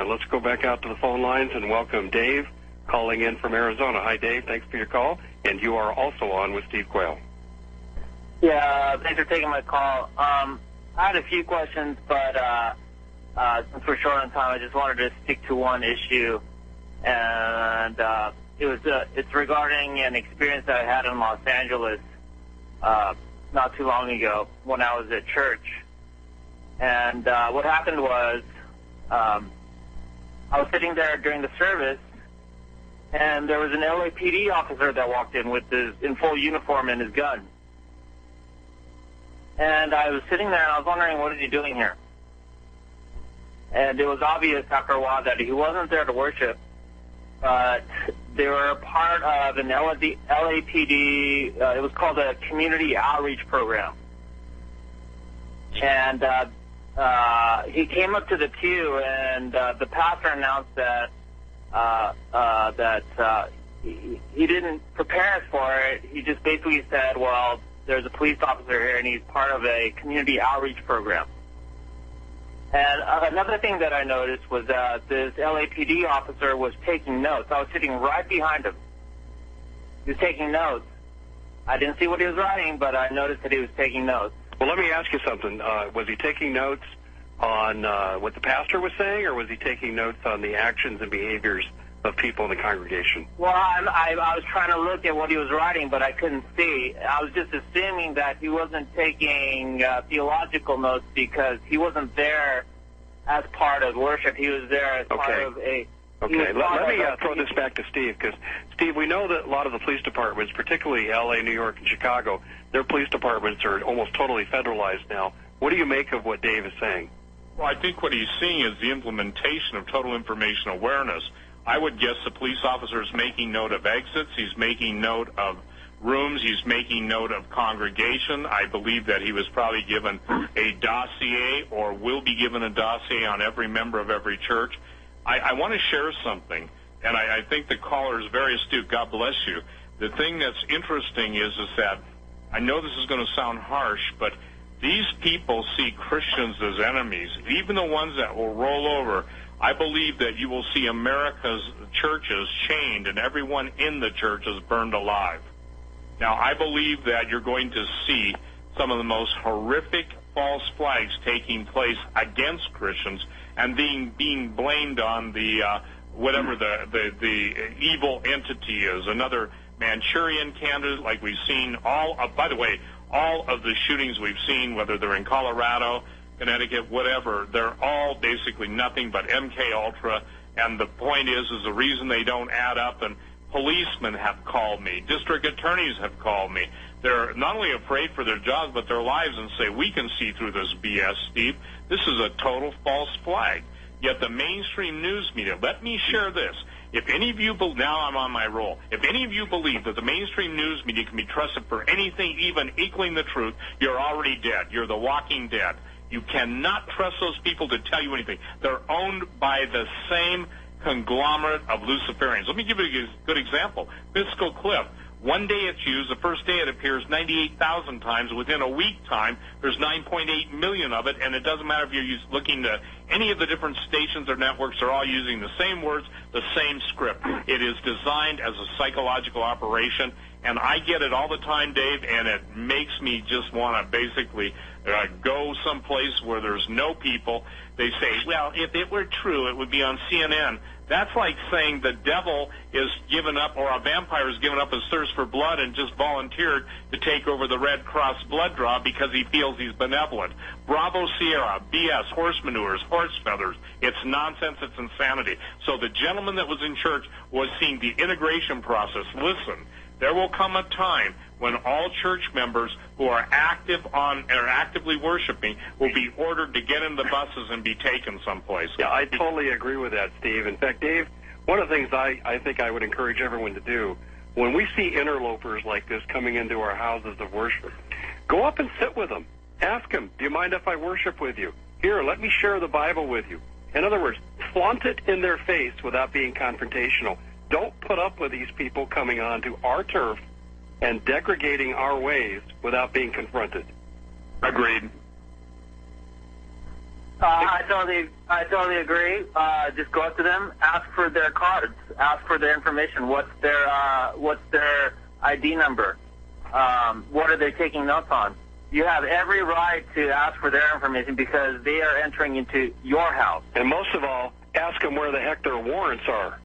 let's go back out to the phone lines and welcome Dave calling in from Arizona. Hi, Dave. Thanks for your call. And you are also on with Steve Quayle. Yeah, thanks for taking my call. I had a few questions, but since we're short on time, I just wanted to stick to one issue. And it's regarding an experience that I had in Los Angeles not too long ago when I was at church. And what happened was I was sitting there during the service, and there was an LAPD officer that walked in in full uniform and his gun. And I was sitting there, and I was wondering, what is he doing here? And it was obvious after a while that he wasn't there to worship, but they were a part of an LAPD, it was called a community outreach program. And he came up to the pew, and the pastor announced that he didn't prepare us for it. He just basically said, well, there's a police officer here, and he's part of a community outreach program. And another thing that I noticed was that this LAPD officer was taking notes. I was sitting right behind him. He was taking notes. I didn't see what he was writing, but I noticed that he was taking notes. Well, let me ask you something. Was he taking notes on what the pastor was saying, or was he taking notes on the actions and behaviors of people in the congregation? Well, I was trying to look at what he was writing, but I couldn't see. I was just assuming that he wasn't taking theological notes because he wasn't there as part of worship. He was there as part of a... Okay, let me throw this back to Steve, because, Steve, we know that a lot of the police departments, particularly L.A., New York, and Chicago, their police departments are almost totally federalized now. What do you make of what Dave is saying? Well, I think what he's seeing is the implementation of total information awareness. I would guess the police officer is making note of exits. He's making note of rooms. He's making note of congregation. I believe that he was probably given a dossier or will be given a dossier on every member of every church. I want to share something, and I think the caller is very astute. God bless you. The thing that's interesting is that I know this is going to sound harsh, but these people see Christians as enemies, even the ones that will roll over. I believe that you will see America's churches chained and everyone in the churches burned alive. Now, I believe that you're going to see some of the most horrific false flags taking place against Christians and being blamed on the whatever the evil entity is. Another Manchurian candidate, like we've seen by the way, all of the shootings we've seen, whether they're in Colorado, Connecticut, whatever, they're all basically nothing but MK Ultra. And the point is the reason they don't add up, and policemen have called me, district attorneys have called me. They're not only afraid for their jobs, but their lives, and say, we can see through this BS, Steve. This is a total false flag. Yet the mainstream news media, let me share this. If any of you, now I'm on my roll, if any of you believe that the mainstream news media can be trusted for anything even equaling the truth, you're already dead. You're the walking dead. You cannot trust those people to tell you anything. They're owned by the same conglomerate of Luciferians. Let me give you a good example. Fiscal Cliff. One day it's used, the first day it appears 98,000 times. Within a week time, there's 9.8 million of it, and it doesn't matter if you're looking to any of the different stations or networks, they're all using the same words, the same script. It is designed as a psychological operation, and I get it all the time, Dave, and it makes me just want to basically go someplace where there's no people. They say, well, if it were true, it would be on CNN. That's like saying the devil is given up, or a vampire has given up his thirst for blood and just volunteered to take over the Red Cross blood draw because he feels he's benevolent. Bravo Sierra, BS, horse manures, horse feathers. It's nonsense. It's insanity. So the gentleman that was in church was seeing the integration process. Listen, there will come a time when all church members who are actively worshiping will be ordered to get in the buses and be taken someplace. Yeah, I totally agree with that, Steve. In fact, Dave, one of the things I think I would encourage everyone to do, when we see interlopers like this coming into our houses of worship, go up and sit with them. Ask them, do you mind if I worship with you? Here, let me share the Bible with you. In other words, flaunt it in their face without being confrontational. Don't put up with these people coming onto our turf and degrading our ways without being confronted. Agreed. I totally agree. Just go up to them, ask for their cards, ask for their information. What's their ID number? What are they taking notes on? You have every right to ask for their information because they are entering into your house. And most of all, ask them where the heck their warrants are.